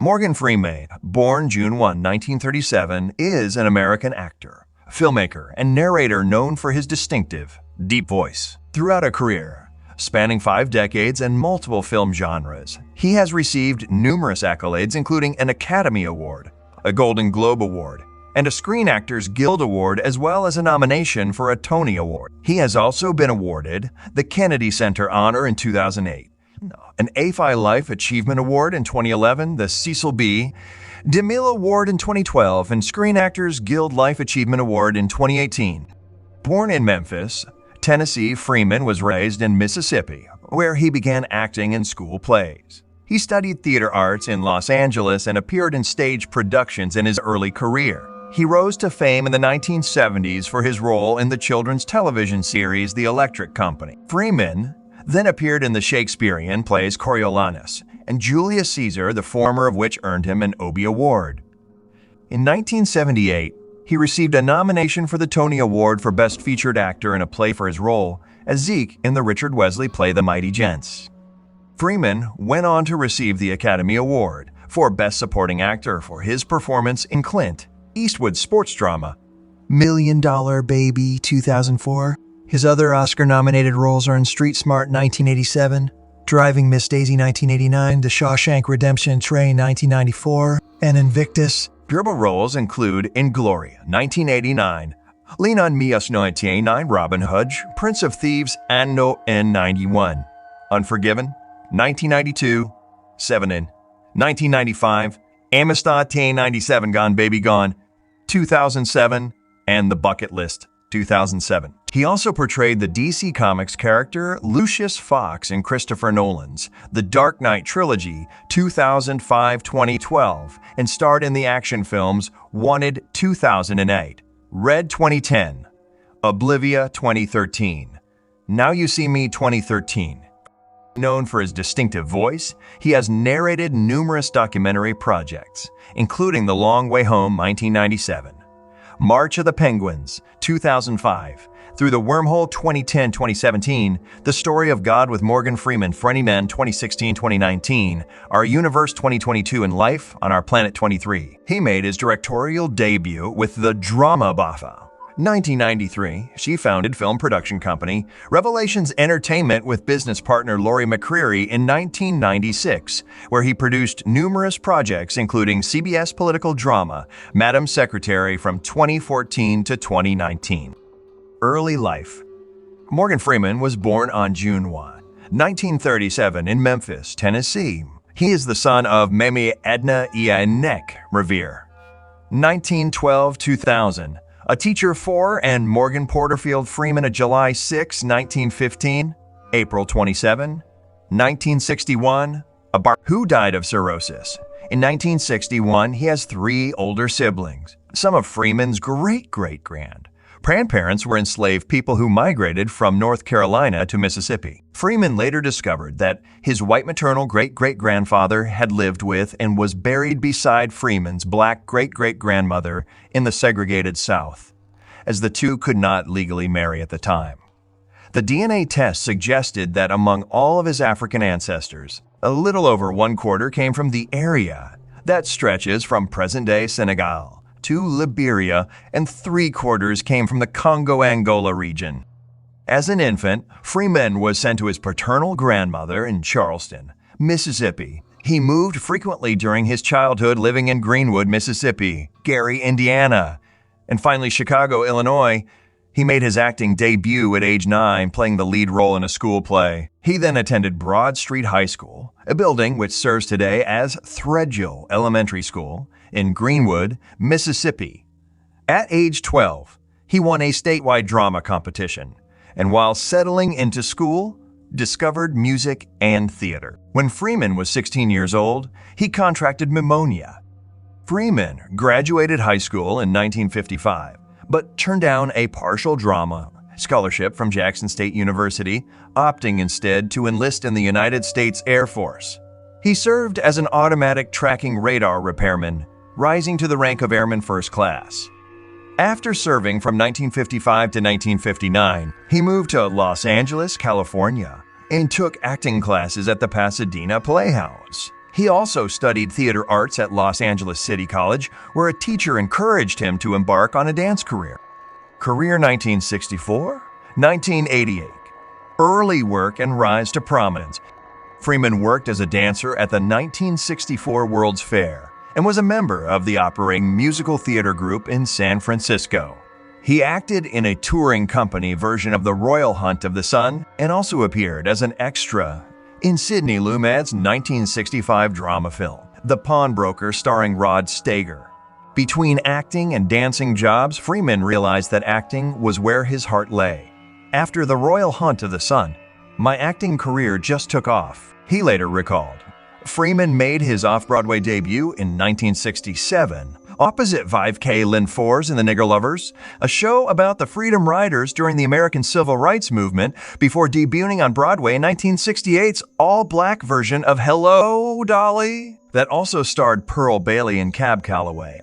Morgan Freeman, born June 1, 1937, is an American actor, filmmaker, and narrator known for his distinctive, deep voice. Throughout a career spanning 5 decades and multiple film genres, he has received numerous accolades, including an Academy Award, a Golden Globe Award, and a Screen Actors Guild Award, as well as a nomination for a Tony Award. He has also been awarded the Kennedy Center Honor in 2008, an AFI Life Achievement Award in 2011, the Cecil B. DeMille Award in 2012, and Screen Actors Guild Life Achievement Award in 2018. Born in Memphis, Tennessee, Freeman was raised in Mississippi, where he began acting in school plays. He studied theater arts in Los Angeles and appeared in stage productions in his early career. He rose to fame in the 1970s for his role in the children's television series The Electric Company. Freeman then appeared in the Shakespearean plays Coriolanus and Julius Caesar, the former of which earned him an Obie Award. In 1978, he received a nomination for the Tony Award for Best Featured Actor in a Play for his role as Zeke in the Richard Wesley play The Mighty Gents. Freeman went on to receive the Academy Award for Best Supporting Actor for his performance in Clint Eastwood's sports drama $1 Million Baby 2004. His other Oscar-nominated roles are in Street Smart 1987, Driving Miss Daisy 1989, The Shawshank Redemption Train 1994, and Invictus. Dribble roles include In Gloria 1989, Lean on Me 1989, Robin Hood, Prince of Thieves, Anno in 91, Unforgiven 1992, Seven in 1995, Amistad 97, Gone Baby Gone 2007, and The Bucket List 2007. He also portrayed the DC Comics character Lucius Fox in Christopher Nolan's The Dark Knight Trilogy 2005-2012 and starred in the action films Wanted 2008, Red 2010, Oblivia 2013, Now You See Me 2013. Known for his distinctive voice, he has narrated numerous documentary projects, including The Long Way Home 1997, March of the Penguins 2005, Through the Wormhole 2010-2017, The Story of God with Morgan Freeman, Frenny Men 2016-2019, Our Universe 2022, and Life on Our Planet 23. He made his directorial debut with The Drama Buffa. 1993, she founded film production company Revelations Entertainment with business partner Laurie McCreary in 1996, where he produced numerous projects including CBS political drama Madam Secretary from 2014 to 2019. Early life. Morgan Freeman was born on June 1, 1937 in Memphis, Tennessee. He is the son of Memi Edna Ianek Revere. 1912-2000. A teacher for and Morgan Porterfield Freeman, a July 6, 1915, April 27, 1961, who died of cirrhosis. In 1961, he has 3 older siblings. Some of Freeman's great-great-grandparents were enslaved people who migrated from North Carolina to Mississippi. Freeman later discovered that his white maternal great-great-grandfather had lived with and was buried beside Freeman's black great-great-grandmother in the segregated South, as the two could not legally marry at the time. The DNA test suggested that among all of his African ancestors, a little over 1/4 came from the area that stretches from present-day Senegal to Liberia, and 3/4 came from the Congo-Angola region. As an infant, Freeman was sent to his paternal grandmother in Charleston, Mississippi. He moved frequently during his childhood, living in Greenwood, Mississippi, Gary, Indiana, and finally Chicago, Illinois. He made his acting debut at age 9, playing the lead role in a school play. He then attended Broad Street High School, a building which serves today as Threadgill Elementary School, in Greenwood, Mississippi. At age 12, he won a statewide drama competition, and while settling into school, discovered music and theater. When Freeman was 16 years old, he contracted pneumonia. Freeman graduated high school in 1955, but turned down a partial drama scholarship from Jackson State University, opting instead to enlist in the United States Air Force. He served as an automatic tracking radar repairman, rising to the rank of Airman First Class. After serving from 1955 to 1959, he moved to Los Angeles, California, and took acting classes at the Pasadena Playhouse. He also studied theater arts at Los Angeles City College, where a teacher encouraged him to embark on a dance career. Career 1964, 1988. Early work and rise to prominence. Freeman worked as a dancer at the 1964 World's Fair and was a member of the operating musical theater group in San Francisco. He acted in a touring company version of The Royal Hunt of the Sun and also appeared as an extra in Sidney Lumet's 1965 drama film, The Pawnbroker, starring Rod Steiger. Between acting and dancing jobs, Freeman realized that acting was where his heart lay. After The Royal Hunt of the Sun, my acting career just took off, he later recalled. Freeman made his off-Broadway debut in 1967 opposite Vive K. Lynn For's in The Nigger Lovers, a show about the Freedom Riders during the American Civil Rights Movement, before debuting on Broadway in 1968's all-black version of Hello, Dolly, that also starred Pearl Bailey and Cab Calloway.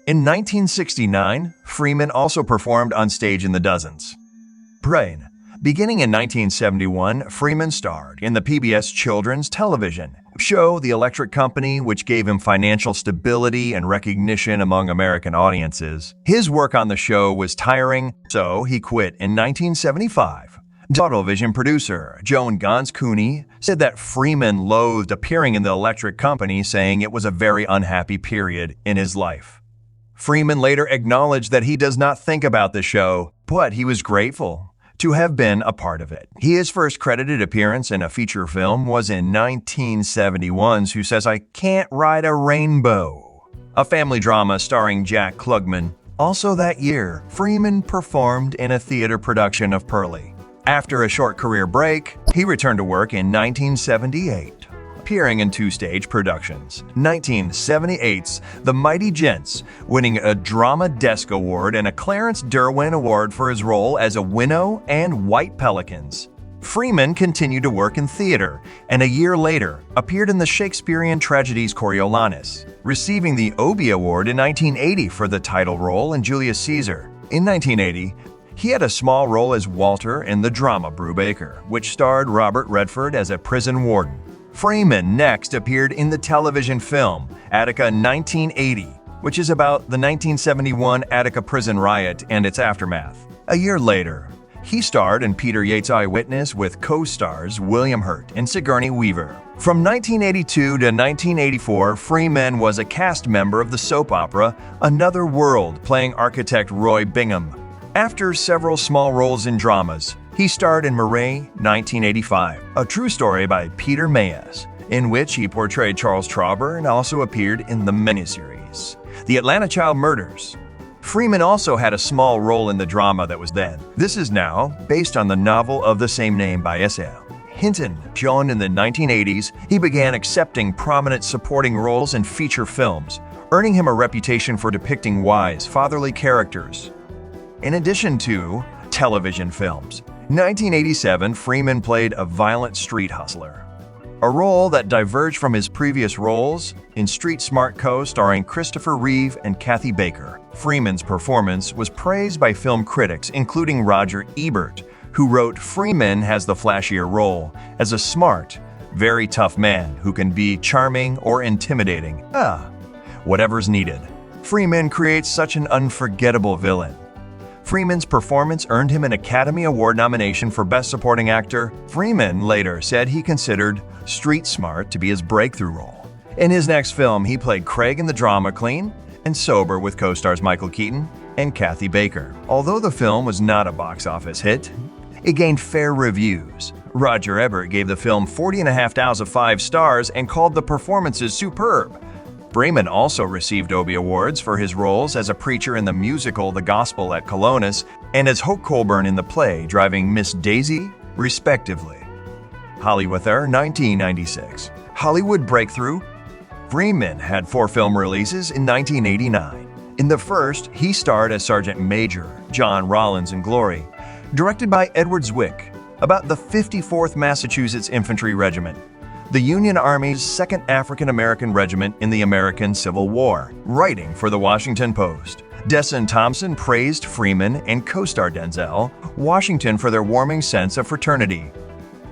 In 1969, Freeman also performed on stage in The Dozens. Brain. Beginning in 1971, Freeman starred in the PBS children's television show The Electric Company, which gave him financial stability and recognition among American audiences. His work on the show was tiring, so he quit in 1975. Television producer Joan Gans Cooney said that Freeman loathed appearing in The Electric Company, saying it was a very unhappy period in his life. Freeman later acknowledged that he does not think about the show, but he was grateful to have been a part of it. His first credited appearance in a feature film was in 1971's Who Says I Can't Ride a Rainbow, a family drama starring Jack Klugman. Also that year, Freeman performed in a theater production of Pearlie. After a short career break, he returned to work in 1978, appearing in two stage productions. 1978's The Mighty Gents, winning a Drama Desk Award and a Clarence Derwin Award for his role as a Winnow and White Pelicans. Freeman continued to work in theater, and a year later appeared in the Shakespearean tragedies Coriolanus, receiving the Obie Award in 1980 for the title role in Julius Caesar. In 1980, he had a small role as Walter in the drama Brubaker, which starred Robert Redford as a prison warden. Freeman next appeared in the television film Attica 1980, which is about the 1971 Attica prison riot and its aftermath. A year later, he starred in Peter Yates' Eyewitness with co-stars William Hurt and Sigourney Weaver. From 1982 to 1984, Freeman was a cast member of the soap opera Another World, playing architect Roy Bingham. After several small roles in dramas, he starred in Marais 1985, a true story by Peter Mayes, in which he portrayed Charles Trauber, and also appeared in the miniseries The Atlanta Child Murders. Freeman also had a small role in the drama that was then. This is now based on the novel of the same name by S.L. Hinton. Shown in the 1980s, he began accepting prominent supporting roles in feature films, earning him a reputation for depicting wise, fatherly characters. In addition to television films, in 1987, Freeman played a violent street hustler, a role that diverged from his previous roles in Street Smart Co. starring Christopher Reeve and Kathy Baker. Freeman's performance was praised by film critics, including Roger Ebert, who wrote, "Freeman has the flashier role as a smart, very tough man who can be charming or intimidating. Whatever's needed. Freeman creates such an unforgettable villain." Freeman's performance earned him an Academy Award nomination for Best Supporting Actor. Freeman later said he considered Street Smart to be his breakthrough role. In his next film, he played Craig in the drama Clean and Sober with co-stars Michael Keaton and Kathy Baker. Although the film was not a box office hit, it gained fair reviews. Roger Ebert gave the film 40.5 out of 5 stars and called the performances superb. Freeman also received Obie Awards for his roles as a preacher in the musical The Gospel at Colonus and as Hope Colburn in the play Driving Miss Daisy, respectively. Hollywoodther 1996. Hollywood breakthrough. Freeman had 4 film releases in 1989. In the first, he starred as Sergeant Major John Rollins in Glory, directed by Edward Zwick, about the 54th Massachusetts Infantry Regiment, the Union Army's 2nd African-American Regiment in the American Civil War. Writing for the Washington Post, Desson Thompson praised Freeman and co-star Denzel Washington for their warming sense of fraternity.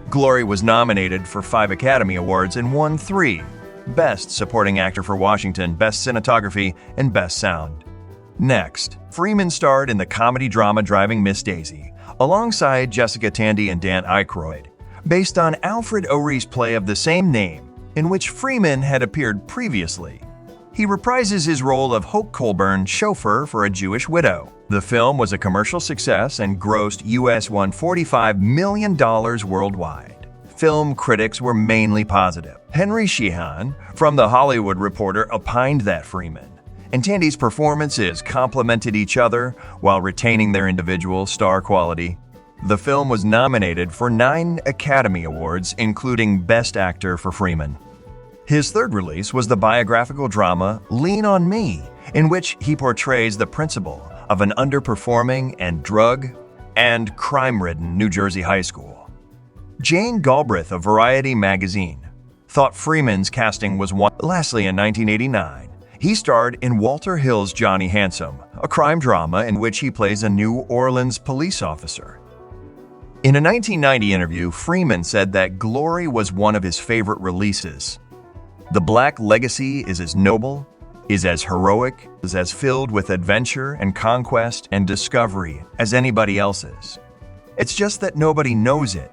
Glory was nominated for 5 Academy Awards and won 3. Best Supporting Actor for Washington, Best Cinematography, and Best Sound. Next, Freeman starred in the comedy drama Driving Miss Daisy, alongside Jessica Tandy and Dan Aykroyd, based on Alfred Oree's play of the same name, in which Freeman had appeared previously. He reprises his role of Hope Colburn, chauffeur for a Jewish widow. The film was a commercial success and grossed US $145 million worldwide. Film critics were mainly positive. Henry Sheehan from The Hollywood Reporter opined that Freeman and Tandy's performances complemented each other while retaining their individual star quality. The film was nominated for 9 Academy Awards, including Best Actor for Freeman. His third release was the biographical drama Lean on Me, in which he portrays the principal of an underperforming and drug and crime-ridden New Jersey high school. Jane Galbraith of Variety magazine thought Freeman's casting was one. Lastly, in 1989, he starred in Walter Hill's Johnny Handsome, a crime drama in which he plays a New Orleans police officer. In a 1990 interview, Freeman said that Glory was one of his favorite releases. The Black legacy is as noble, is as heroic, is as filled with adventure and conquest and discovery as anybody else's. It's just that nobody knows it.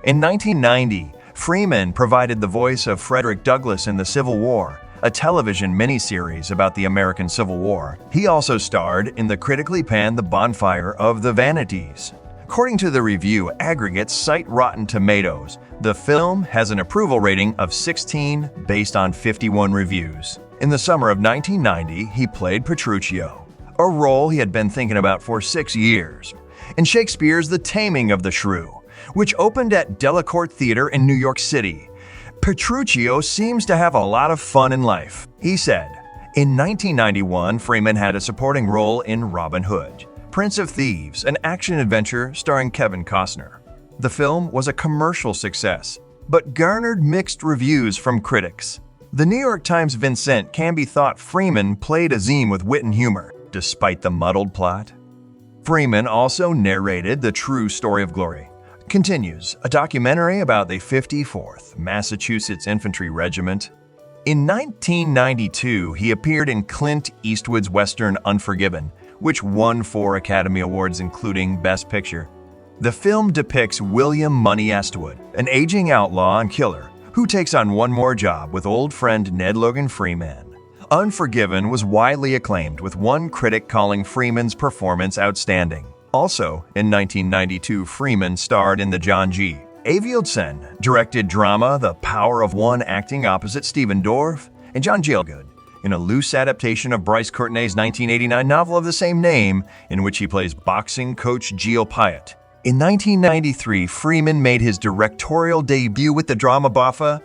In 1990, Freeman provided the voice of Frederick Douglass in The Civil War, a television miniseries about the American Civil War. He also starred in the critically panned The Bonfire of the Vanities. According to the review aggregates cite Rotten Tomatoes, the film has an approval rating of 16 based on 51 reviews. In the summer of 1990, he played Petruchio, a role he had been thinking about for 6 years, in Shakespeare's The Taming of the Shrew, which opened at Delacorte Theater in New York City. Petruchio seems to have a lot of fun in life, he said. In 1991, Freeman had a supporting role in Robin Hood, Prince of Thieves, an action-adventure starring Kevin Costner. The film was a commercial success, but garnered mixed reviews from critics. The New York Times Vincent Canby thought Freeman played Azim with wit and humor, despite the muddled plot. Freeman also narrated The True Story of Glory. Continues, a documentary about the 54th Massachusetts Infantry Regiment. In 1992, he appeared in Clint Eastwood's Western Unforgiven, which won 4 Academy Awards, including Best Picture. The film depicts William Money Eastwood, an aging outlaw and killer, who takes on one more job with old friend Ned Logan Freeman. Unforgiven was widely acclaimed, with one critic calling Freeman's performance outstanding. Also, in 1992, Freeman starred in the John G. Avildsen directed drama The Power of One, acting opposite Stephen Dorff and John Gielgud, in a loose adaptation of Bryce Courtenay's 1989 novel of the same name, in which he plays boxing coach Gilles Payet. In 1993, Freeman made his directorial debut with the drama Boffa,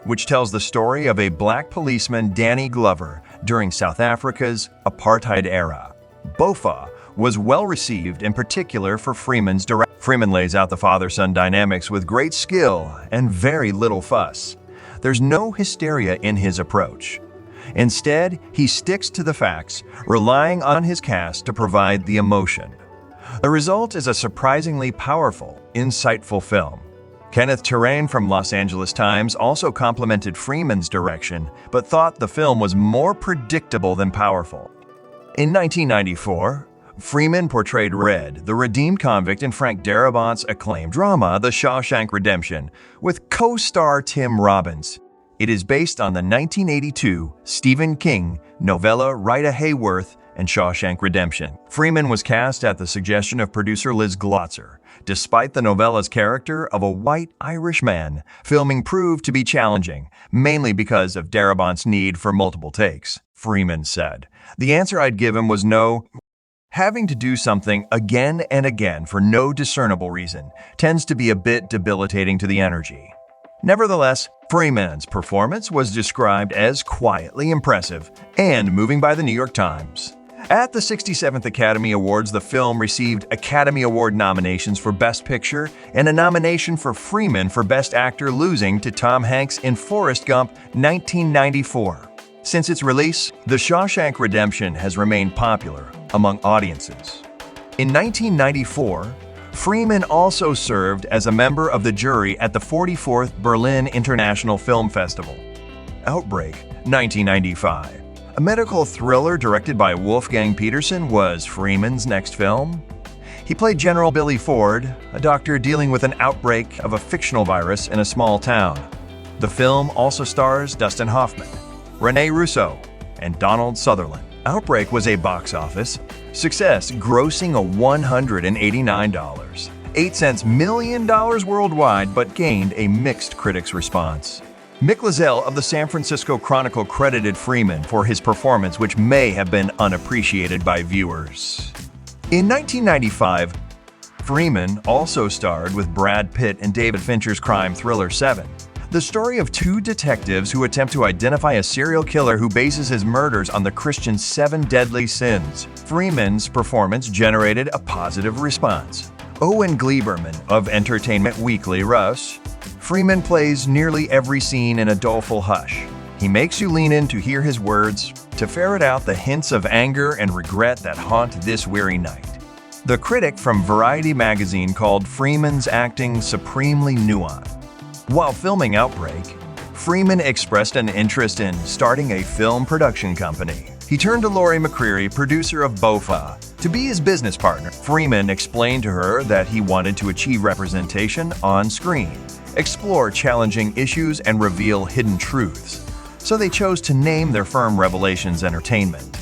which tells the story of a black policeman, Danny Glover, during South Africa's apartheid era. Boffa was well received, in particular for Freeman's direction. Freeman lays out the father-son dynamics with great skill and very little fuss. There's no hysteria in his approach. Instead, he sticks to the facts, relying on his cast to provide the emotion. The result is a surprisingly powerful, insightful film. Kenneth Terrain from Los Angeles Times also complimented Freeman's direction, but thought the film was more predictable than powerful. In 1994, Freeman portrayed Red, the redeemed convict, in Frank Darabont's acclaimed drama The Shawshank Redemption, with co-star Tim Robbins. It is based on the 1982 Stephen King novella Rita Hayworth and Shawshank Redemption. Freeman was cast at the suggestion of producer Liz Glotzer. Despite the novella's character of a white Irish man, filming proved to be challenging, mainly because of Darabont's need for multiple takes. Freeman said, "The answer I'd give him was no. Having to do something again and again for no discernible reason tends to be a bit debilitating to the energy." Nevertheless, Freeman's performance was described as quietly impressive and moving by the New York Times. At the 67th Academy Awards, the film received Academy Award nominations for Best Picture and a nomination for Freeman for Best Actor, losing to Tom Hanks in Forrest Gump 1994. Since its release, The Shawshank Redemption has remained popular among audiences. In 1994, Freeman also served as a member of the jury at the 44th Berlin International Film Festival. Outbreak, 1995. A medical thriller directed by Wolfgang Peterson was Freeman's next film. He played General Billy Ford, a doctor dealing with an outbreak of a fictional virus in a small town. The film also stars Dustin Hoffman, Rene Russo, and Donald Sutherland. Outbreak was a box office success, grossing a $189.08 million worldwide, but gained a mixed critics' response. Mick Lozelle of the San Francisco Chronicle credited Freeman for his performance, which may have been unappreciated by viewers. In 1995, Freeman also starred with Brad Pitt in David Fincher's crime thriller Seven, the story of two detectives who attempt to identify a serial killer who bases his murders on the Christian 7 deadly sins. Freeman's performance generated a positive response. Owen Gleiberman of Entertainment Weekly wrote, "Freeman plays nearly every scene in a doleful hush. He makes you lean in to hear his words, to ferret out the hints of anger and regret that haunt this weary night." The critic from Variety magazine called Freeman's acting supremely nuanced. While filming Outbreak, Freeman expressed an interest in starting a film production company. He turned to Laurie McCreary, producer of BOFA, to be his business partner. Freeman explained to her that he wanted to achieve representation on screen, explore challenging issues, and reveal hidden truths. So they chose to name their firm Revelations Entertainment.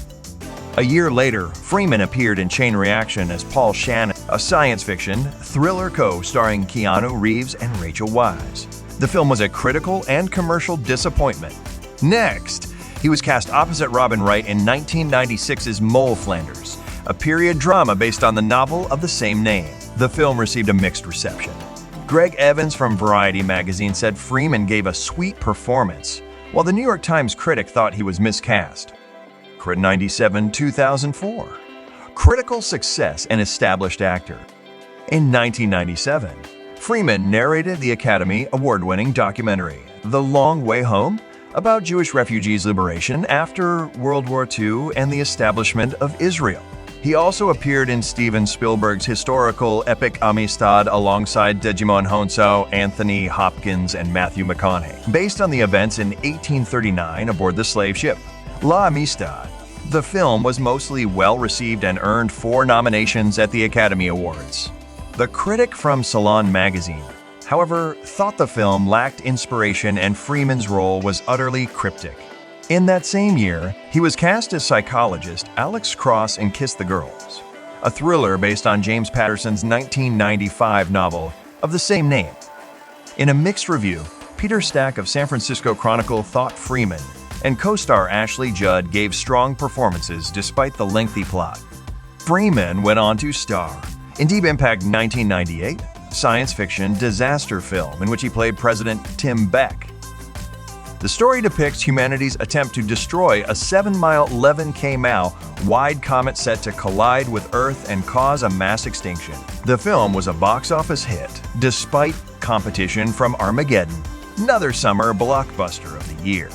A year later, Freeman appeared in Chain Reaction as Paul Shannon, a science fiction thriller co-starring Keanu Reeves and Rachel Weisz. The film was a critical and commercial disappointment. Next, he was cast opposite Robin Wright in 1996's Mole Flanders, a period drama based on the novel of the same name. The film received a mixed reception. Greg Evans from Variety magazine said Freeman gave a sweet performance, while the New York Times critic thought he was miscast. Crit 97, 2004. Critical success and established actor. In 1997, Freeman narrated the Academy Award-winning documentary, The Long Way Home, about Jewish refugees' liberation after World War II and the establishment of Israel. He also appeared in Steven Spielberg's historical epic Amistad alongside Djimon Hounsou, Anthony Hopkins, and Matthew McConaughey, based on the events in 1839 aboard the slave ship La Amistad. The film was mostly well-received and earned 4 nominations at the Academy Awards. The critic from Salon magazine, however, thought the film lacked inspiration and Freeman's role was utterly cryptic. In that same year, he was cast as psychologist Alex Cross in Kiss the Girls, a thriller based on James Patterson's 1995 novel of the same name. In a mixed review, Peter Stack of San Francisco Chronicle thought Freeman and co-star Ashley Judd gave strong performances despite the lengthy plot. Freeman went on to star in Deep Impact 1998, science fiction disaster film in which he played President Tim Beck. The story depicts humanity's attempt to destroy a 7-mile, 11K wide comet set to collide with Earth and cause a mass extinction. The film was a box office hit, despite competition from Armageddon, another summer blockbuster of the year.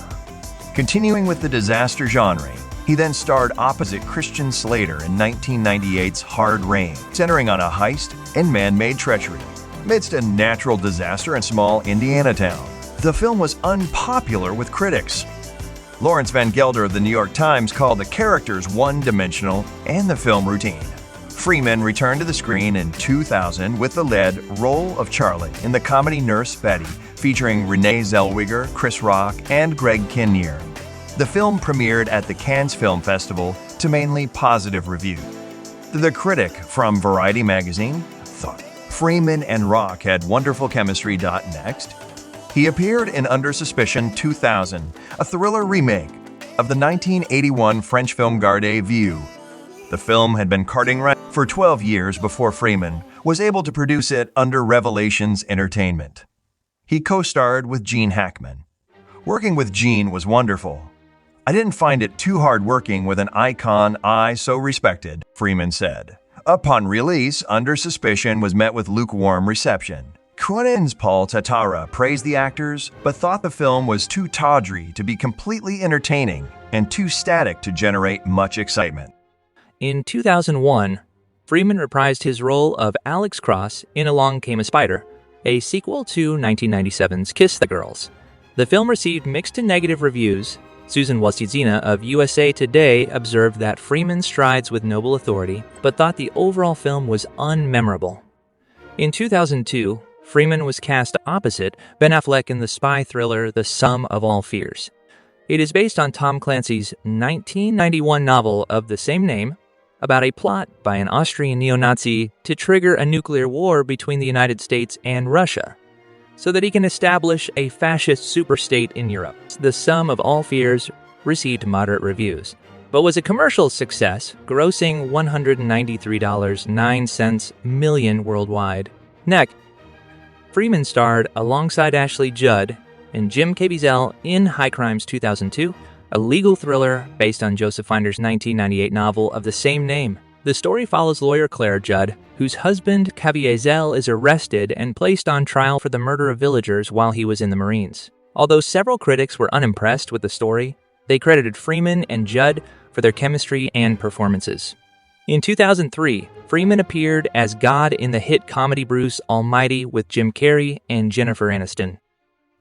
Continuing with the disaster genre, he then starred opposite Christian Slater in 1998's Hard Rain, centering on a heist and man-made treachery amidst a natural disaster in small Indiana town. The film was unpopular with critics. Lawrence Van Gelder of the New York Times called the characters one-dimensional and the film routine. Freeman returned to the screen in 2000 with the lead role of Charlie in the comedy Nurse Betty, featuring Renee Zellweger, Chris Rock, and Greg Kinnear. The film premiered at the Cannes Film Festival to mainly positive reviews. The critic from Variety magazine thought Freeman and Rock had wonderful chemistry. Next, he appeared in Under Suspicion 2000, a thriller remake of the 1981 French film Garde à Vue. The film had been carting around for 12 years before Freeman was able to produce it under Revelations Entertainment. He co-starred with Gene Hackman. Working with Gene was wonderful. I didn't find it too hard working with an icon I so respected, Freeman said. Upon release, Under Suspicion was met with lukewarm reception. Quentin's Paul Tatara praised the actors, but thought the film was too tawdry to be completely entertaining and too static to generate much excitement. In 2001, Freeman reprised his role of Alex Cross in Along Came a Spider, a sequel to 1997's Kiss the Girls. The film received mixed to negative reviews. Susan Wojcicki of USA Today observed that Freeman strides with noble authority, but thought the overall film was unmemorable. In 2002, Freeman was cast opposite Ben Affleck in the spy thriller The Sum of All Fears. It is based on Tom Clancy's 1991 novel of the same name, about a plot by an Austrian neo-Nazi to trigger a nuclear war between the United States and Russia, so that he can establish a fascist superstate in Europe. The Sum of All Fears received moderate reviews, but was a commercial success, grossing $193.09 million worldwide. Next, Freeman starred alongside Ashley Judd and Jim Caviezel in High Crimes 2002, a legal thriller based on Joseph Finder's 1998 novel of the same name. The story follows lawyer Claire Judd, whose husband Caviezel is arrested and placed on trial for the murder of villagers while he was in the Marines. Although several critics were unimpressed with the story, they credited Freeman and Judd for their chemistry and performances. In 2003, Freeman appeared as God in the hit comedy Bruce Almighty with Jim Carrey and Jennifer Aniston.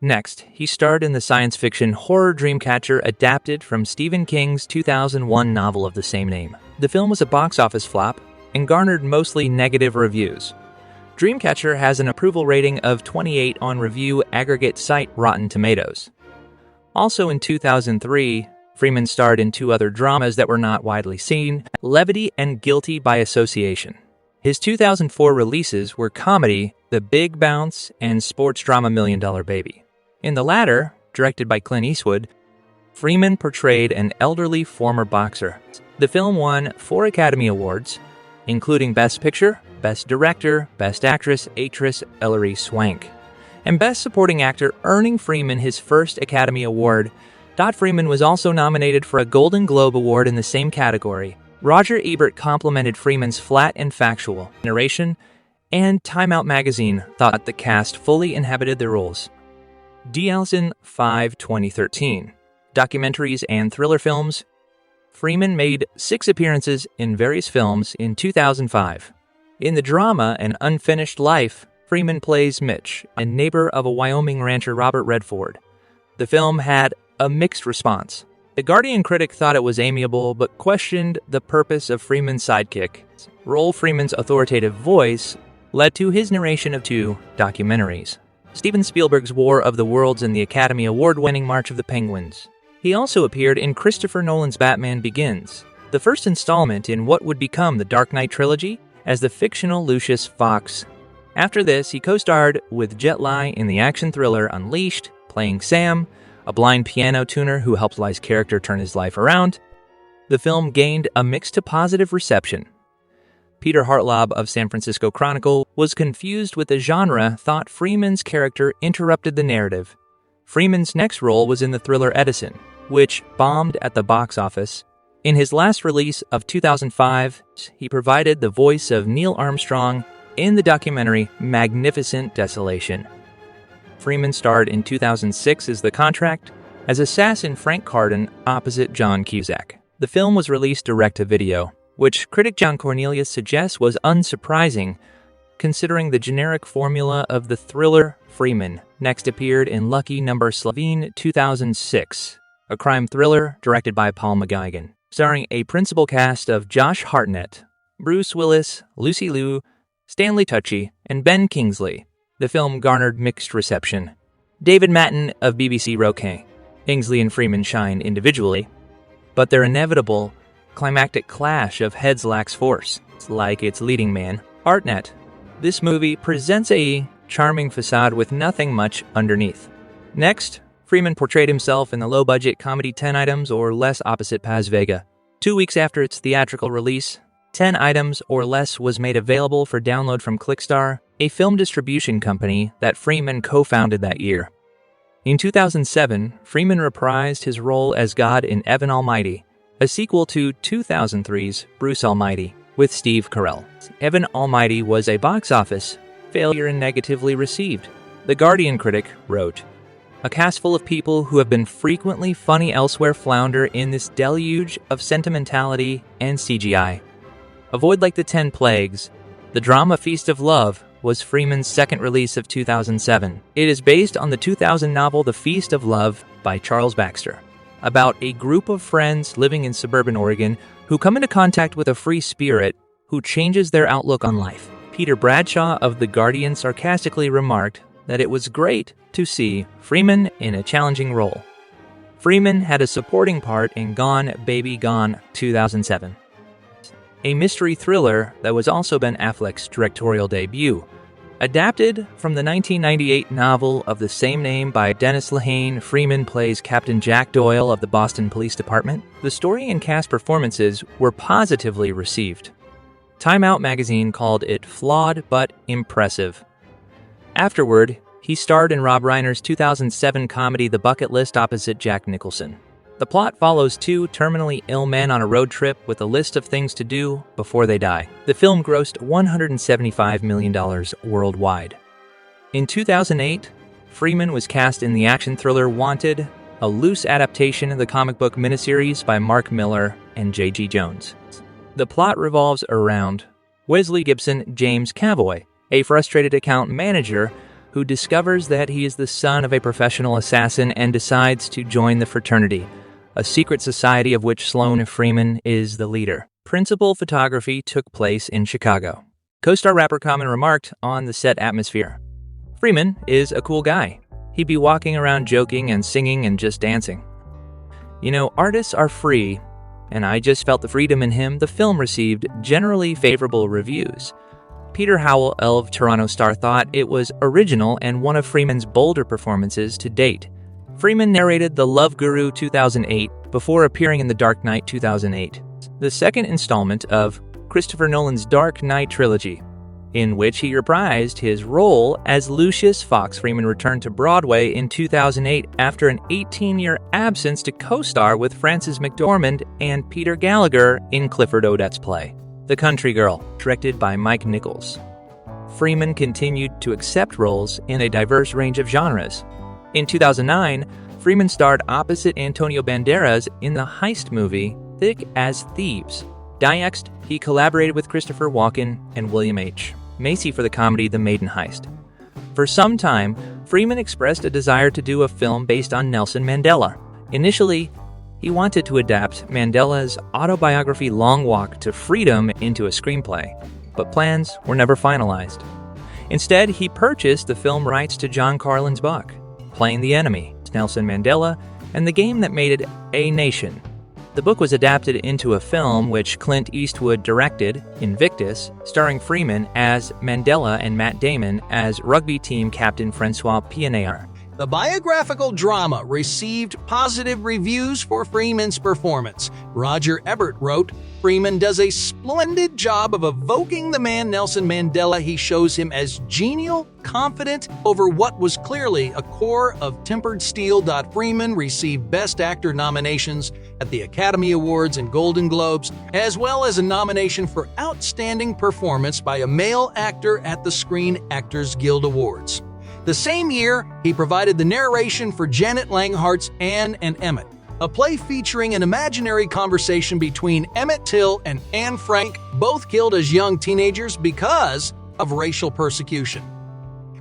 Next, he starred in the science fiction horror Dreamcatcher adapted from Stephen King's 2001 novel of the same name. The film was a box office flop and garnered mostly negative reviews. Dreamcatcher has an approval rating of 28 on review aggregate site Rotten Tomatoes. Also in 2003, Freeman starred in two other dramas that were not widely seen, Levity and Guilty by Association. His 2004 releases were comedy The Big Bounce and sports drama $1 Million Baby. In the latter, directed by Clint Eastwood, Freeman portrayed an elderly former boxer. The film won 4 Academy Awards, including Best Picture, Best Director, Best Actress, Hilary Swank, and Best Supporting Actor, earning Freeman his first Academy Award. Freeman was also nominated for a Golden Globe Award in the same category. Roger Ebert complimented Freeman's flat and factual narration, and Time Out magazine thought the cast fully inhabited their roles. Allison 5, 2013. Documentaries and thriller films. Freeman made 6 appearances in various films in 2005. In the drama An Unfinished Life, Freeman plays Mitch, a neighbor of a Wyoming rancher Robert Redford. The film had a mixed response. The Guardian critic thought it was amiable, but questioned the purpose of Freeman's sidekick. Roll Freeman's authoritative voice led to his narration of 2 documentaries: Steven Spielberg's War of the Worlds and the Academy Award-winning March of the Penguins. He also appeared in Christopher Nolan's Batman Begins, the first installment in what would become the Dark Knight trilogy, as the fictional Lucius Fox. After this, he co-starred with Jet Li in the action thriller Unleashed, playing Sam, a blind piano tuner who helped Li's character turn his life around. The film gained a mixed to positive reception. Peter Hartlaub of San Francisco Chronicle was confused with the genre, thought Freeman's character interrupted the narrative. Freeman's next role was in the thriller Edison, which bombed at the box office. In his last release of 2005, he provided the voice of Neil Armstrong in the documentary Magnificent Desolation. Freeman starred in 2006 as The Contract, as assassin Frank Carden opposite John Cusack. The film was released direct-to-video, which critic John Cornelius suggests was unsurprising, considering the generic formula of the thriller. Freeman next appeared in Lucky Number 11 2006, a crime thriller directed by Paul McGuigan, starring a principal cast of Josh Hartnett, Bruce Willis, Lucy Liu, Stanley Tucci, and Ben Kingsley. The film garnered mixed reception. David Matten of BBC wrote, Kingsley and Freeman shine individually, but their inevitable climactic clash of heads lacks force, like its leading man, Hartnett. This movie presents a charming facade with nothing much underneath. Next, Freeman portrayed himself in the low-budget comedy 10 Items or Less opposite Paz Vega. 2 weeks after its theatrical release, 10 Items or Less was made available for download from Clickstar, a film distribution company that Freeman co-founded that year. In 2007, Freeman reprised his role as God in Evan Almighty, a sequel to 2003's Bruce Almighty, with Steve Carell. Evan Almighty was a box office failure and negatively received. The Guardian critic wrote, "A cast full of people who have been frequently funny elsewhere flounder in this deluge of sentimentality and CGI. Avoid like the 10 Plagues. The drama Feast of Love was Freeman's second release of 2007. It is based on the 2000 novel The Feast of Love by Charles Baxter, about a group of friends living in suburban Oregon who come into contact with a free spirit who changes their outlook on life. Peter Bradshaw of The Guardian sarcastically remarked that it was great to see Freeman in a challenging role. Freeman had a supporting part in Gone Baby Gone 2007, a mystery thriller that was also Ben Affleck's directorial debut. Adapted from the 1998 novel of the same name by Dennis Lehane, Freeman plays Captain Jack Doyle of the Boston Police Department. The story and cast performances were positively received. Time Out magazine called it flawed but impressive. Afterward, he starred in Rob Reiner's 2007 comedy The Bucket List opposite Jack Nicholson. The plot follows two terminally ill men on a road trip with a list of things to do before they die. The film grossed $175 million worldwide. In 2008, Freeman was cast in the action thriller Wanted, a loose adaptation of the comic book miniseries by Mark Millar and J.G. Jones. The plot revolves around Wesley Gibson James Cavoy, a frustrated account manager who discovers that he is the son of a professional assassin and decides to join the fraternity, a secret society of which Sloane Freeman is the leader. Principal photography took place in Chicago. Co-star rapper Common remarked on the set atmosphere, "Freeman is a cool guy. He'd be walking around joking and singing and just dancing. You know, artists are free, and I just felt the freedom in him." The film received generally favorable reviews. Peter Howell of Toronto Star thought it was original and one of Freeman's bolder performances to date. Freeman narrated The Love Guru 2008 before appearing in The Dark Knight 2008, the second installment of Christopher Nolan's Dark Knight trilogy, in which he reprised his role as Lucius Fox. Freeman returned to Broadway in 2008 after an 18-year absence to co-star with Frances McDormand and Peter Gallagher in Clifford Odets' play, The Country Girl, directed by Mike Nichols. Freeman continued to accept roles in a diverse range of genres. In 2009, Freeman starred opposite Antonio Banderas in the heist movie Thick as Thieves. Next, he collaborated with Christopher Walken and William H. Macy for the comedy The Maiden Heist. For some time, Freeman expressed a desire to do a film based on Nelson Mandela. Initially, he wanted to adapt Mandela's autobiography Long Walk to Freedom into a screenplay, but plans were never finalized. Instead, he purchased the film rights to John Carlin's book, Playing the Enemy, Nelson Mandela, and the Game That Made It a Nation. The book was adapted into a film which Clint Eastwood directed, Invictus, starring Freeman as Mandela and Matt Damon as rugby team captain Francois Pienaar. The biographical drama received positive reviews for Freeman's performance. Roger Ebert wrote, "Freeman does a splendid job of evoking the man Nelson Mandela. He shows him as genial, confident over what was clearly a core of tempered steel." Freeman received Best Actor nominations at the Academy Awards and Golden Globes, as well as a nomination for Outstanding Performance by a Male Actor at the Screen Actors Guild Awards. The same year, he provided the narration for Janet Langhart's Anne and Emmett, a play featuring an imaginary conversation between Emmett Till and Anne Frank, both killed as young teenagers because of racial persecution.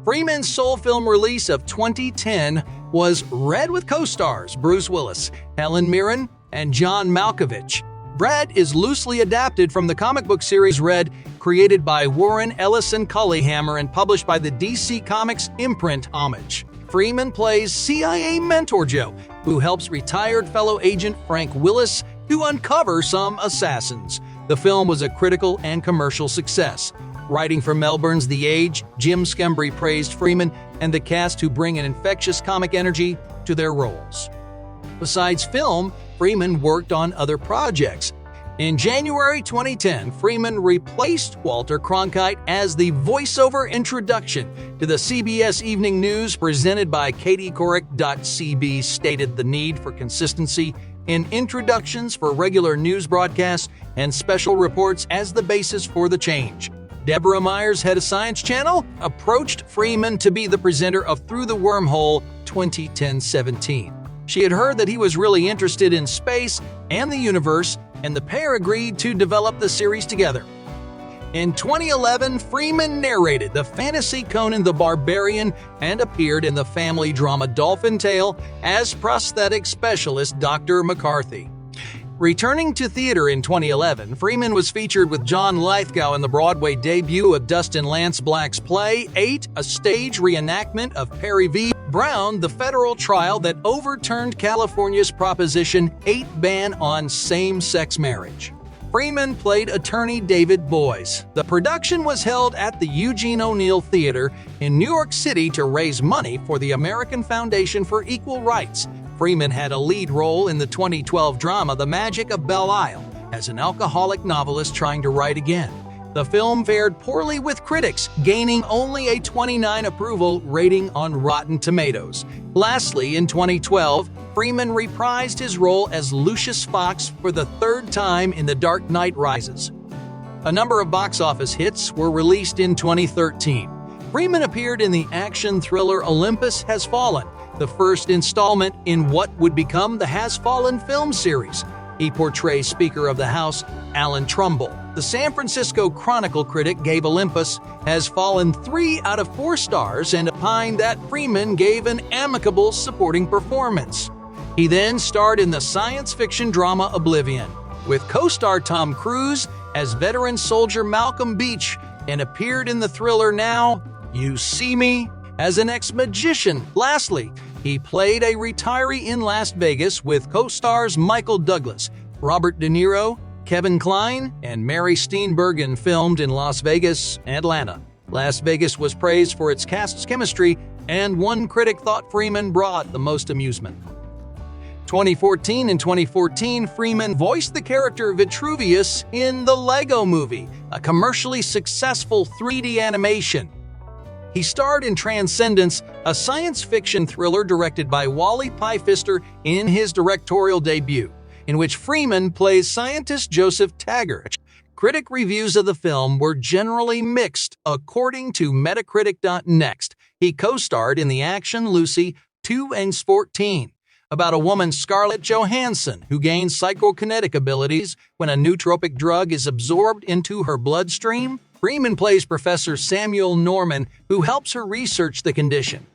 Freeman's sole film release of 2010 was Red with co-stars Bruce Willis, Helen Mirren, and John Malkovich. Red is loosely adapted from the comic book series Red, created by Warren Ellison Cullyhammer and published by the DC Comics imprint Homage. Freeman plays CIA mentor Joe, who helps retired fellow agent Frank Willis to uncover some assassins. The film was a critical and commercial success. Writing for Melbourne's The Age, Jim Skembry praised Freeman and the cast who bring an infectious comic energy to their roles. Besides film, Freeman worked on other projects. In January 2010, Freeman replaced Walter Cronkite as the voiceover introduction to the CBS Evening News presented by Katie Couric. CB stated the need for consistency in introductions for regular news broadcasts and special reports as the basis for the change. Deborah Myers, head of Science Channel, approached Freeman to be the presenter of Through the Wormhole 2010-17. She had heard that he was really interested in space and the universe, and the pair agreed to develop the series together. In 2011, Freeman narrated the fantasy Conan the Barbarian and appeared in the family drama Dolphin Tale as prosthetic specialist Dr. McCarthy. Returning to theater in 2011, Freeman was featured with John Lithgow in the Broadway debut of Dustin Lance Black's play 8, a stage reenactment of Perry v. Brown, the federal trial that overturned California's Proposition 8 ban on same-sex marriage. Freeman played attorney David Boies. The production was held at the Eugene O'Neill Theater in New York City to raise money for the American Foundation for Equal Rights. Freeman had a lead role in the 2012 drama The Magic of Belle Isle as an alcoholic novelist trying to write again. The film fared poorly with critics, gaining only a 29 approval rating on Rotten Tomatoes. Lastly, in 2012, Freeman reprised his role as Lucius Fox for the third time in The Dark Knight Rises. A number of box office hits were released in 2013. Freeman appeared in the action thriller Olympus Has Fallen, the first installment in what would become the Has Fallen film series. He portrays Speaker of the House Alan Trumbull. The San Francisco Chronicle critic gave Olympus Has Fallen 3 out of 4 stars and opined that Freeman gave an amicable supporting performance. He then starred in the science fiction drama Oblivion, with co-star Tom Cruise as veteran soldier Malcolm Beach, and appeared in the thriller Now You See Me as an ex-magician. Lastly, he played a retiree in Las Vegas with co-stars Michael Douglas, Robert De Niro, Kevin Kline, and Mary Steenburgen. Filmed in Las Vegas, Atlanta. Las Vegas was praised for its cast's chemistry, and one critic thought Freeman brought the most amusement. 2014 In 2014, Freeman voiced the character Vitruvius in The Lego Movie, a commercially successful 3D animation. He starred in Transcendence, a science fiction thriller directed by Wally Pfeister in his directorial debut, in which Freeman plays scientist Joseph Taggart. Critic reviews of the film were generally mixed, according to Metacritic.next. He co-starred in the action Lucy 2 and 14, about a woman, Scarlett Johansson, who gains psychokinetic abilities when a nootropic drug is absorbed into her bloodstream. Freeman plays Professor Samuel Norman, who helps her research the condition.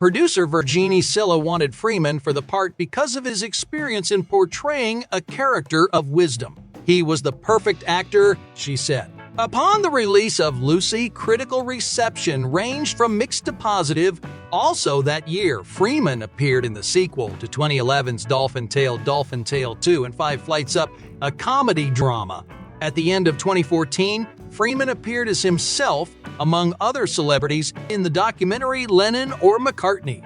Producer Virginie Silla wanted Freeman for the part because of his experience in portraying a character of wisdom. He was the perfect actor, she said. Upon the release of Lucy, critical reception ranged from mixed to positive. Also that year, Freeman appeared in the sequel to 2011's Dolphin Tale 2 and 5 Flights Up, a comedy drama. At the end of 2014, Freeman appeared as himself, among other celebrities, in the documentary Lennon or McCartney.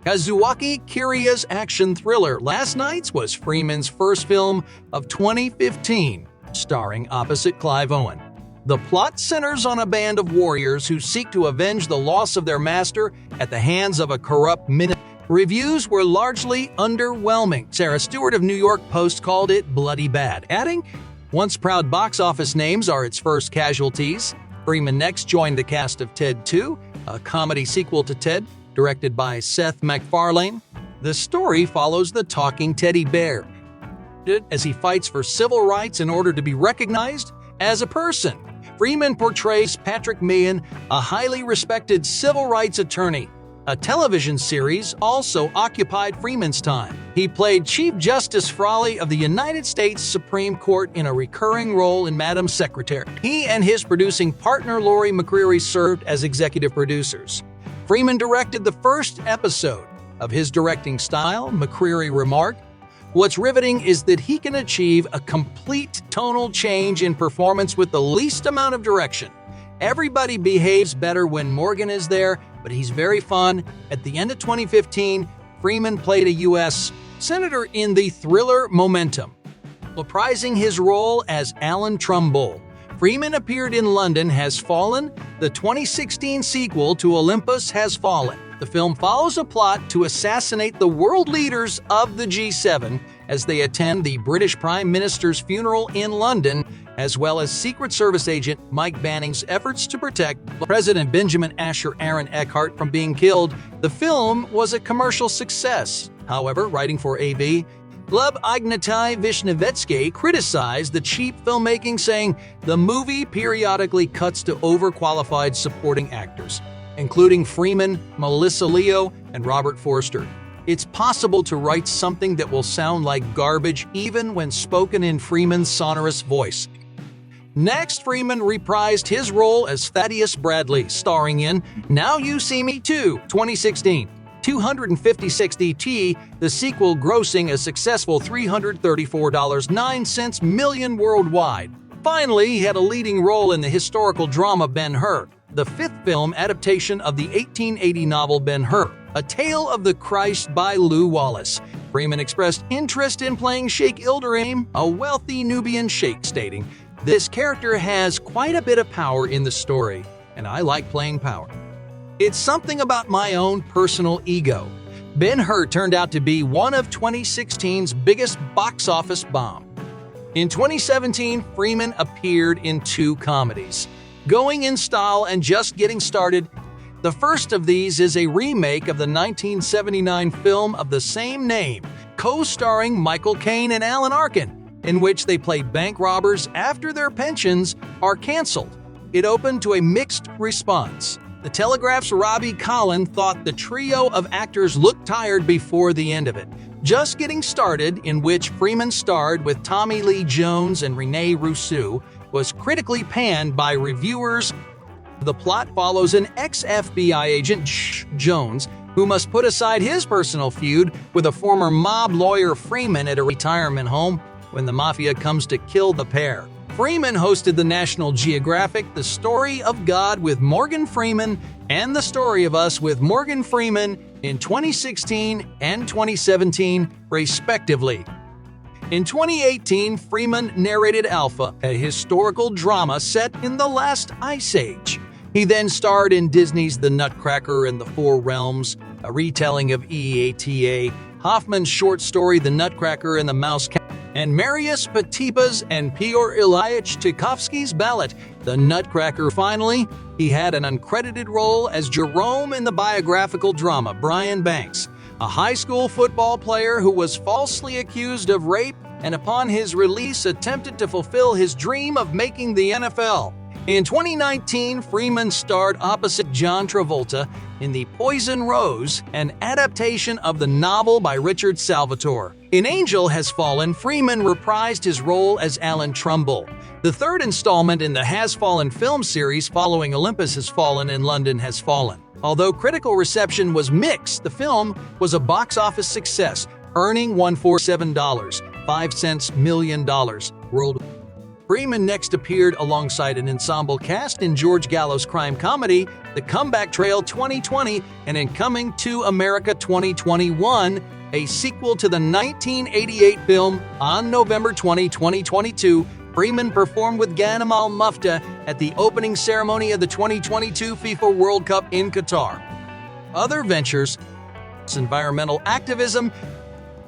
Kazuaki Kiriya's action thriller Last Nights was Freeman's first film of 2015, starring opposite Clive Owen. The plot centers on a band of warriors who seek to avenge the loss of their master at the hands of a corrupt minister. Reviews were largely underwhelming. Sarah Stewart of New York Post called it bloody bad, adding, "Once proud box office names are its first casualties." Freeman next joined the cast of Ted 2, a comedy sequel to Ted, directed by Seth MacFarlane. The story follows the talking teddy bear as he fights for civil rights in order to be recognized as a person. Freeman portrays Patrick Meehan, a highly respected civil rights attorney. A television series also occupied Freeman's time. He played Chief Justice Frawley of the United States Supreme Court in a recurring role in Madam Secretary. He and his producing partner Laurie McCreary served as executive producers. Freeman directed the first episode. Of his directing style, McCreary remarked, "What's riveting is that he can achieve a complete tonal change in performance with the least amount of direction. Everybody behaves better when Morgan is there, but he's very fun." At the end of 2015, Freeman played a U.S. senator in the thriller Momentum, reprising his role as Alan Trumbull. Freeman appeared in London Has Fallen, the 2016 sequel to Olympus Has Fallen. The film follows a plot to assassinate the world leaders of the G7 as they attend the British Prime Minister's funeral in London, as well as Secret Service agent Mike Banning's efforts to protect President Benjamin Asher Aaron Eckhart from being killed. The film was a commercial success. However, writing for AV, Gleb Ignatai Vishnevetsky criticized the cheap filmmaking, saying the movie periodically cuts to overqualified supporting actors, including Freeman, Melissa Leo, and Robert Forster. It's possible to write something that will sound like garbage even when spoken in Freeman's sonorous voice. Next, Freeman reprised his role as Thaddeus Bradley, starring in Now You See Me Too, 2016. 256 DT, the sequel grossing a successful $334.09 million worldwide. Finally, he had a leading role in the historical drama Ben-Hur, the fifth film adaptation of the 1880 novel Ben-Hur, A Tale of the Christ by Lew Wallace. Freeman expressed interest in playing Sheikh Ilderim, a wealthy Nubian sheikh, stating, "This character has quite a bit of power in the story, and I like playing power. It's something about my own personal ego." Ben-Hur turned out to be one of 2016's biggest box office bomb. In 2017, Freeman appeared in two comedies, Going in Style and Just Getting Started. The first of these is a remake of the 1979 film of the same name, co-starring Michael Caine and Alan Arkin, in which they play bank robbers after their pensions are canceled. It opened to a mixed response. The Telegraph's Robbie Collin thought the trio of actors looked tired before the end of it. Just Getting Started, in which Freeman starred with Tommy Lee Jones and Rene Russo, was critically panned by reviewers. The plot follows an ex-FBI agent, Jones, who must put aside his personal feud with a former mob lawyer Freeman at a retirement home when the mafia comes to kill the pair. Freeman hosted the National Geographic The Story of God with Morgan Freeman and The Story of Us with Morgan Freeman in 2016 and 2017, respectively. In 2018, Freeman narrated Alpha, a historical drama set in the last Ice Age. He then starred in Disney's The Nutcracker and the Four Realms, a retelling of E.A.T.A. Hoffman's short story The Nutcracker and the Mouse Cat, and Marius Petipa's and Pyotr Ilyich Tchaikovsky's ballet, The Nutcracker. Finally, he had an uncredited role as Jerome in the biographical drama Brian Banks, a high school football player who was falsely accused of rape and upon his release attempted to fulfill his dream of making the NFL. In 2019, Freeman starred opposite John Travolta in The Poison Rose, an adaptation of the novel by Richard Salvatore. In Angel Has Fallen, Freeman reprised his role as Alan Trumbull, the third installment in the Has Fallen film series following Olympus Has Fallen and London Has Fallen. Although critical reception was mixed, the film was a box office success, earning $147.05 million worldwide. Freeman next appeared alongside an ensemble cast in George Gallo's crime comedy, The Comeback Trail 2020, and in Coming to America 2021, a sequel to the 1988 film. On November 20, 2022, Freeman performed with Ghanem Al Mufta at the opening ceremony of the 2022 FIFA World Cup in Qatar. Other ventures: environmental activism.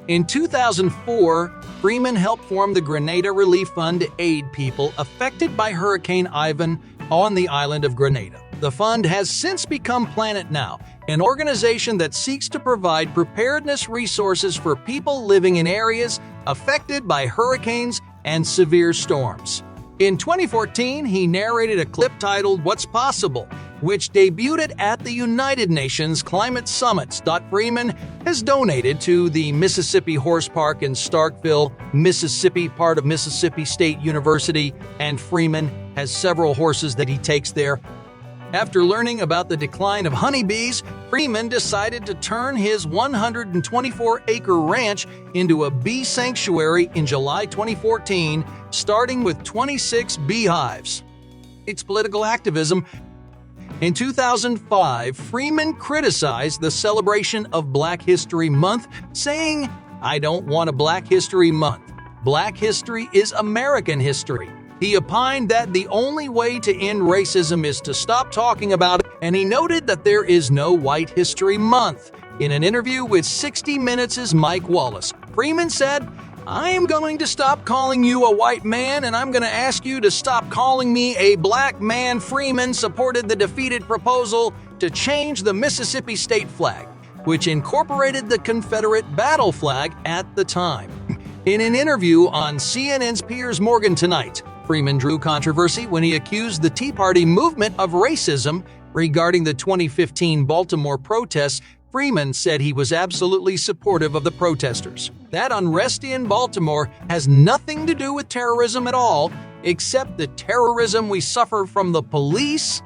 In 2004, Freeman helped form the Grenada Relief Fund to aid people affected by Hurricane Ivan on the island of Grenada. The fund has since become Planet Now, an organization that seeks to provide preparedness resources for people living in areas affected by hurricanes and severe storms. In 2014, he narrated a clip titled What's Possible, which debuted at the United Nations Climate Summits. Freeman has donated to the Mississippi Horse Park in Starkville, Mississippi, part of Mississippi State University, and Freeman has several horses that he takes there. After learning about the decline of honeybees, Freeman decided to turn his 124-acre ranch into a bee sanctuary in July 2014, starting with 26 beehives. It's political activism. In 2005, Freeman criticized the celebration of Black History Month, saying, "I don't want a Black History Month. Black history is American history." He opined that the only way to end racism is to stop talking about it, and he noted that there is no White History Month. In an interview with 60 Minutes' Mike Wallace, Freeman said, "I am going to stop calling you a white man, and I'm going to ask you to stop calling me a black man." Freeman supported the defeated proposal to change the Mississippi state flag. which incorporated the Confederate battle flag at the time. In an interview on CNN's Piers Morgan Tonight, Freeman drew controversy when he accused the Tea Party movement of racism regarding the 2015 Baltimore protests. Freeman said he was absolutely supportive of the protesters. That unrest in Baltimore has nothing to do with terrorism at all, except the terrorism we suffer from the police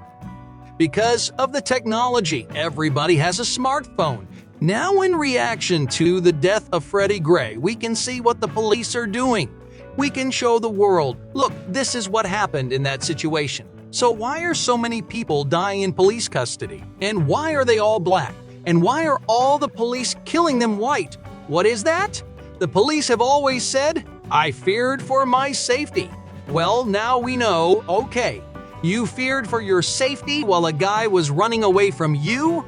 because of the technology. Everybody has a smartphone. Now, in reaction to the death of Freddie Gray, we can see what the police are doing. We can show the world, look, this is what happened in that situation. So why are so many people dying in police custody? And why are they all black? And why are all the police killing them white? What is that? The police have always said, I feared for my safety. Well, now we know, okay, you feared for your safety while a guy was running away from you?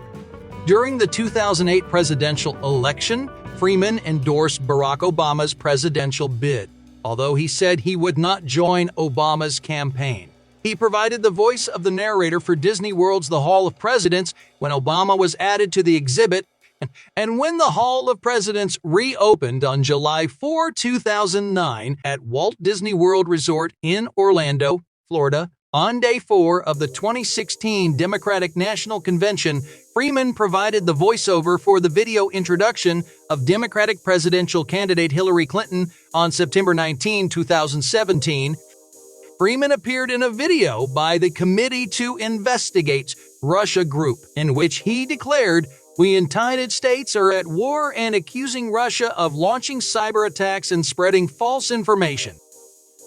During the 2008 presidential election, Freeman endorsed Barack Obama's presidential bid, although he said he would not join Obama's campaign. He provided the voice of the narrator for Disney World's The Hall of Presidents when Obama was added to the exhibit, and when the Hall of Presidents reopened on July 4, 2009 at Walt Disney World Resort in Orlando, Florida, on day 4 of the 2016 Democratic National Convention, Freeman provided the voiceover for the video introduction of Democratic presidential candidate Hillary Clinton on September 19, 2017. Freeman appeared in a video by the Committee to Investigate Russia group, in which he declared, "We United States are at war," and accusing Russia of launching cyber attacks and spreading false information.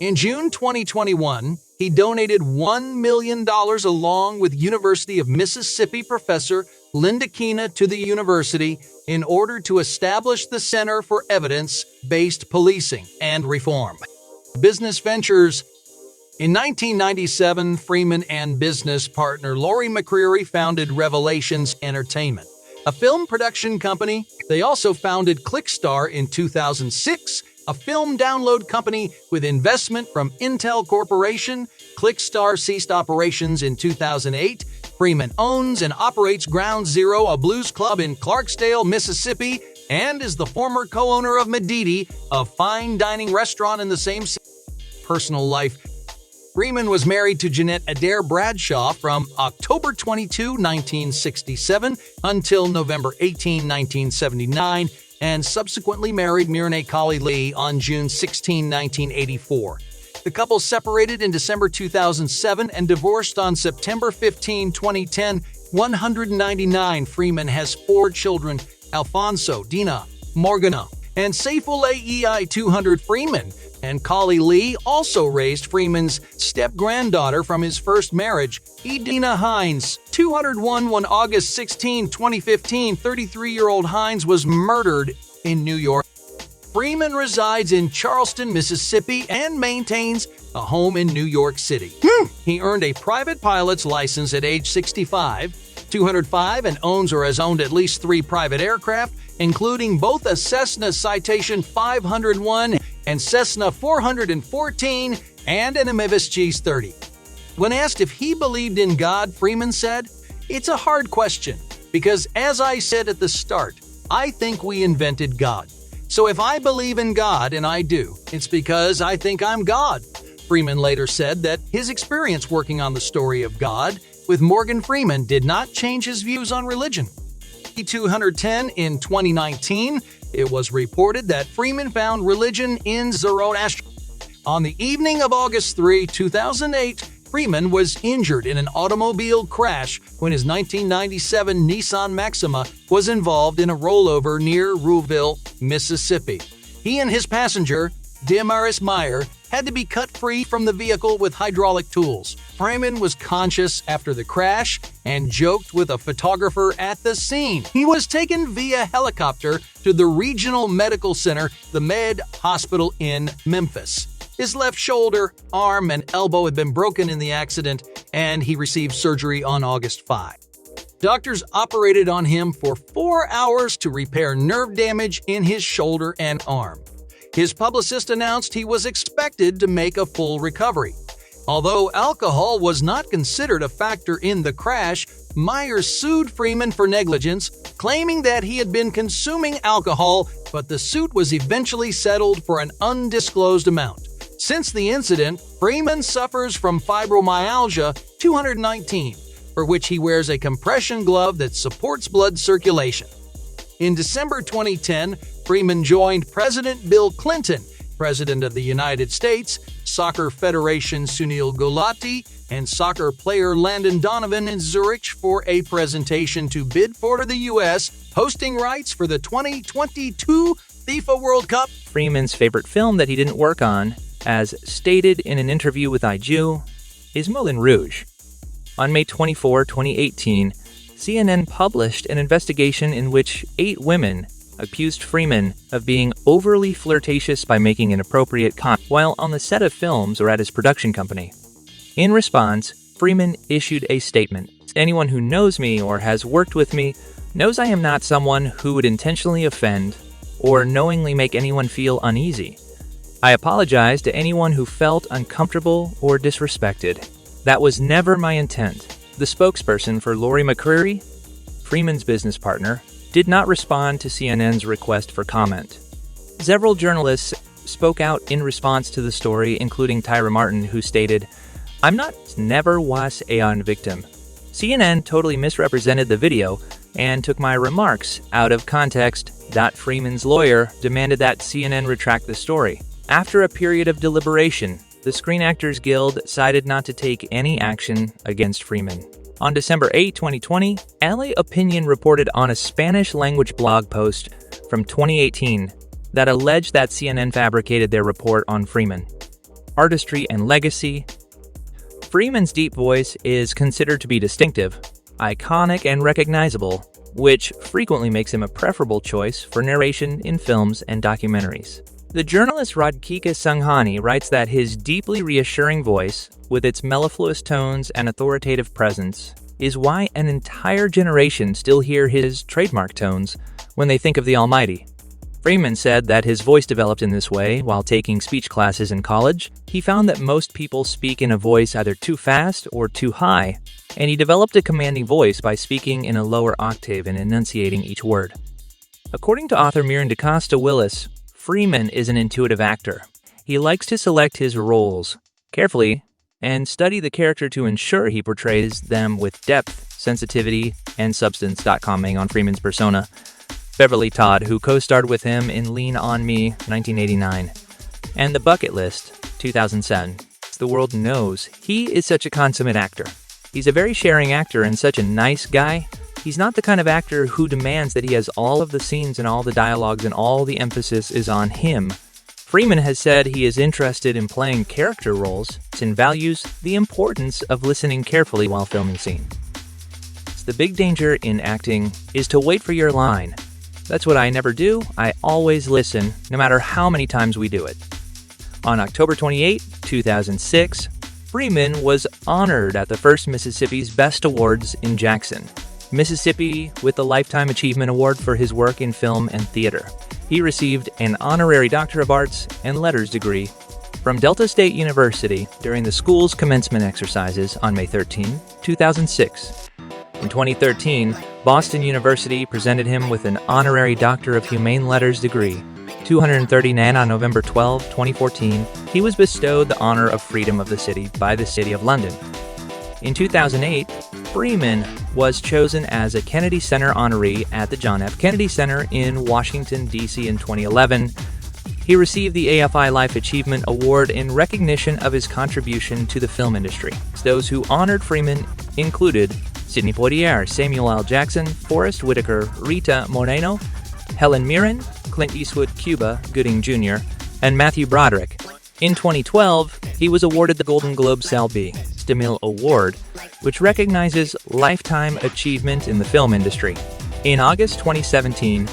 In June 2021, he donated $1 million along with University of Mississippi professor Linda Kina to the university in order to establish the Center for Evidence-Based Policing and Reform. Business ventures. In 1997, Freeman and business partner Lori McCreary founded Revelations Entertainment, a film production company. They also founded Clickstar in 2006, a film download company with investment from Intel Corporation. Clickstar ceased operations in 2008. Freeman owns and operates Ground Zero, a blues club in Clarksdale, Mississippi, and is the former co-owner of Medidi, a fine dining restaurant in the same city. Personal life. Freeman was married to Jeanette Adair Bradshaw from October 22, 1967 until November 18, 1979, and subsequently married Mirne Kali Lee on June 16, 1984. The couple separated in December 2007 and divorced on September 15, 2010. 199. Freeman has 4 children: Alfonso, Dina, Morgana, and Saifullah Ei 200. Freeman and Kali Lee also raised Freeman's step-granddaughter from his first marriage, Edina Hines. 201. On August 16, 2015, 33-year-old Hines was murdered in New York. Freeman resides in Charleston, Mississippi, and maintains a home in New York City. He earned a private pilot's license at age 65, 205, and owns or has owned at least 3 private aircraft, including both a Cessna Citation 501 and Cessna 414 and an Amevis G30. When asked if he believed in God, Freeman said, "It's a hard question, because as I said at the start, I think we invented God. So if I believe in God, and I do, it's because I think I'm God." Freeman later said that his experience working on the story of God with Morgan Freeman did not change his views on religion. 210. In 2019, it was reported that Freeman found religion in Zoroastrianism. On the evening of August 3, 2008, Freeman was injured in an automobile crash when his 1997 Nissan Maxima was involved in a rollover near Rouville, Mississippi. He and his passenger, Demaris Meyer, had to be cut free from the vehicle with hydraulic tools. Freeman was conscious after the crash and joked with a photographer at the scene. He was taken via helicopter to the Regional Medical Center, the Med Hospital in Memphis. His left shoulder, arm, and elbow had been broken in the accident, and he received surgery on August 5. Doctors operated on him for 4 hours to repair nerve damage in his shoulder and arm. His publicist announced he was expected to make a full recovery. Although alcohol was not considered a factor in the crash, Myers sued Freeman for negligence, claiming that he had been consuming alcohol, but the suit was eventually settled for an undisclosed amount. Since the incident, Freeman suffers from fibromyalgia 219, for which he wears a compression glove that supports blood circulation. In December 2010, Freeman joined President Bill Clinton, President of the United States, Soccer Federation Sunil Gulati, and soccer player Landon Donovan in Zurich for a presentation to bid for the U.S. hosting rights for the 2022 FIFA World Cup. Freeman's favorite film that he didn't work on, as stated in an interview with iJu, is Moulin Rouge. On May 24, 2018, CNN published an investigation in which 8 women accused Freeman of being overly flirtatious by making inappropriate comments while on the set of films or at his production company. In response, Freeman issued a statement. Anyone who knows me or has worked with me knows I am not someone who would intentionally offend or knowingly make anyone feel uneasy. I apologize to anyone who felt uncomfortable or disrespected. That was never my intent. The spokesperson for Lori McCreary, Freeman's business partner, did not respond to CNN's request for comment. Several journalists spoke out in response to the story, including Tyra Martin, who stated, "I'm not never was a victim. CNN totally misrepresented the video and took my remarks out of context." Freeman's lawyer demanded that CNN retract the story. After a period of deliberation, the Screen Actors Guild decided not to take any action against Freeman. On December 8, 2020, LA Opinion reported on a Spanish-language blog post from 2018 that alleged that CNN fabricated their report on Freeman. Artistry and legacy. Freeman's deep voice is considered to be distinctive, iconic, and recognizable, which frequently makes him a preferable choice for narration in films and documentaries. The journalist Radhika Sanghani writes that his deeply reassuring voice, with its mellifluous tones and authoritative presence, is why an entire generation still hear his trademark tones when they think of the Almighty. Freeman said that his voice developed in this way while taking speech classes in college. He found that most people speak in a voice either too fast or too high, and he developed a commanding voice by speaking in a lower octave and enunciating each word. According to author Miriam DaCosta Willis, Freeman is an intuitive actor. He likes to select his roles carefully and study the character to ensure he portrays them with depth, sensitivity, and substance. Commenting on Freeman's persona, Beverly Todd, who co-starred with him in Lean On Me, 1989, and The Bucket List, 2007. The world knows he is such a consummate actor. He's a very sharing actor and such a nice guy. He's not the kind of actor who demands that he has all of the scenes and all the dialogues and all the emphasis is on him. Freeman has said he is interested in playing character roles and values the importance of listening carefully while filming scenes. The big danger in acting is to wait for your line. That's what I never do. I always listen, no matter how many times we do it. On October 28, 2006, Freeman was honored at the first Mississippi's Best Awards in Jackson, Mississippi, with the Lifetime Achievement Award for his work in film and theater. He received an honorary Doctor of Arts and Letters degree from Delta State University during the school's commencement exercises on May 13, 2006. In 2013, Boston University presented him with an honorary Doctor of Humane Letters degree. 239 on November 12, 2014, he was bestowed the honor of Freedom of the City by the City of London. In 2008, Freeman was chosen as a Kennedy Center honoree at the John F. Kennedy Center in Washington, D.C. in 2011. He received the AFI Life Achievement Award in recognition of his contribution to the film industry. Those who honored Freeman included Sidney Poitier, Samuel L. Jackson, Forrest Whitaker, Rita Moreno, Helen Mirren, Clint Eastwood, Cuba Gooding Jr., and Matthew Broderick. In 2012, he was awarded the Golden Globe Cecil B. DeMille Award, which recognizes lifetime achievement in the film industry. In August 2017,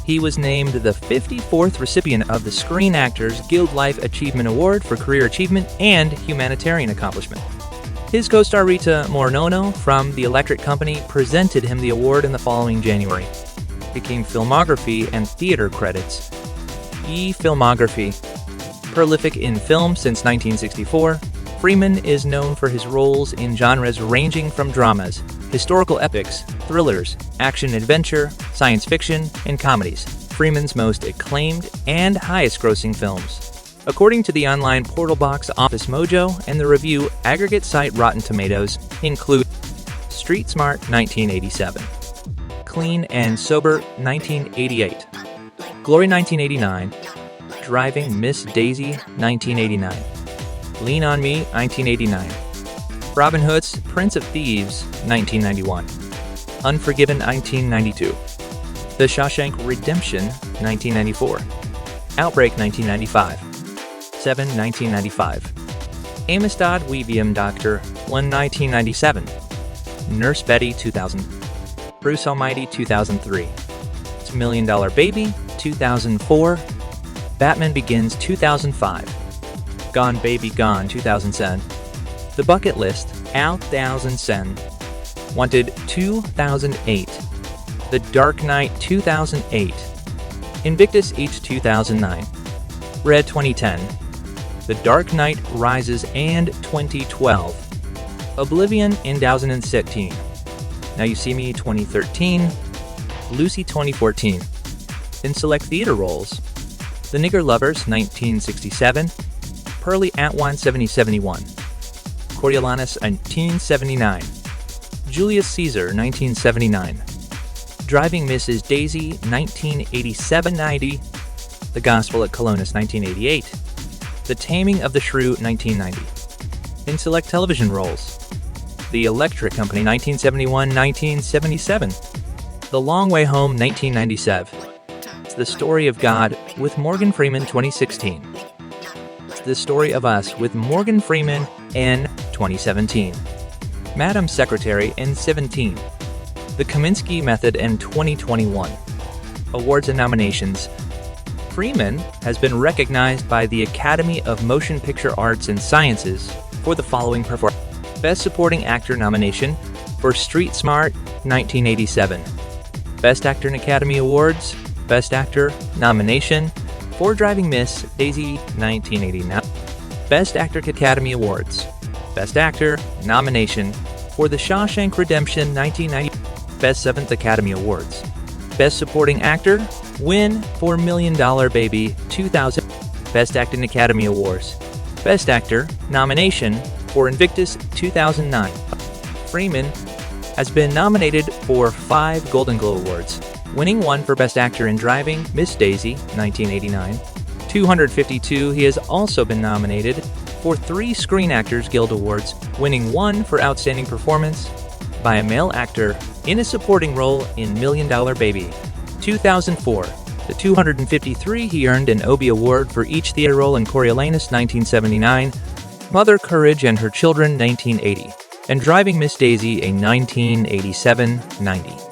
he was named the 54th recipient of the Screen Actors Guild Life Achievement Award for career achievement and humanitarian accomplishment. His co-star Rita Moreno from The Electric Company presented him the award in the following January. Became filmography and theater credits. Filmography. Prolific in film since 1964, Freeman is known for his roles in genres ranging from dramas, historical epics, thrillers, action-adventure, science fiction, and comedies. Freeman's most acclaimed and highest-grossing films, according to the online portal Box Office Mojo and the review aggregate site Rotten Tomatoes, include Street Smart 1987, Clean and Sober 1988, Glory 1989, Driving Miss Daisy 1989, Lean on Me 1989, Robin Hood's Prince of Thieves 1991, Unforgiven 1992, The Shawshank Redemption 1994, Outbreak 1995, Seven 1995, Amistad Weevium Doctor 1 1997, Nurse Betty 2000, Bruce Almighty 2003, It's $1 Million Baby 2004, Batman Begins 2005, Gone Baby Gone 2007, The Bucket List 2007, Wanted 2008, The Dark Knight 2008, Invictus Each 2009, Red 2010, The Dark Knight Rises and 2012, Oblivion in 2016, Now You See Me 2013, Lucy 2014. In select theater roles, The Nigger Lovers 1967, Pearly Atwan 7071, Coriolanus 1979, Julius Caesar 1979, Driving Mrs. Daisy 1987-90, The Gospel at Colonus 1988, The Taming of the Shrew 1990. In select television roles, The Electric Company 1971-1977, The Long Way Home 1997, It's the Story of God with Morgan Freeman 2016, The Story of Us with Morgan Freeman in 2017, Madam Secretary in 17, The Kaminsky Method in 2021. Awards and nominations. Freeman has been recognized by the Academy of Motion Picture Arts and Sciences for the following performance. Best Supporting Actor nomination for Street Smart 1987. Best Actor in Academy Awards. Best Actor nomination for Driving Miss Daisy 1989. Best Actor Academy Awards. Best Actor nomination for The Shawshank Redemption 1990. Best 7th Academy Awards. Best Supporting Actor win for $1 Million Baby 2000. Best Acting Academy Awards. Best Actor nomination for Invictus 2009. Freeman has been nominated for 5 Golden Globe Awards, winning 1 for Best Actor in Driving Miss Daisy 1989. 252, he has also been nominated for 3 Screen Actors Guild Awards, winning 1 for Outstanding Performance by a Male Actor in a Supporting Role in $1 Million Baby. 2004, the 253, he earned an Obie Award for each theater role in Coriolanus 1979, Mother Courage and Her Children 1980, and Driving Miss Daisy a 1987-90.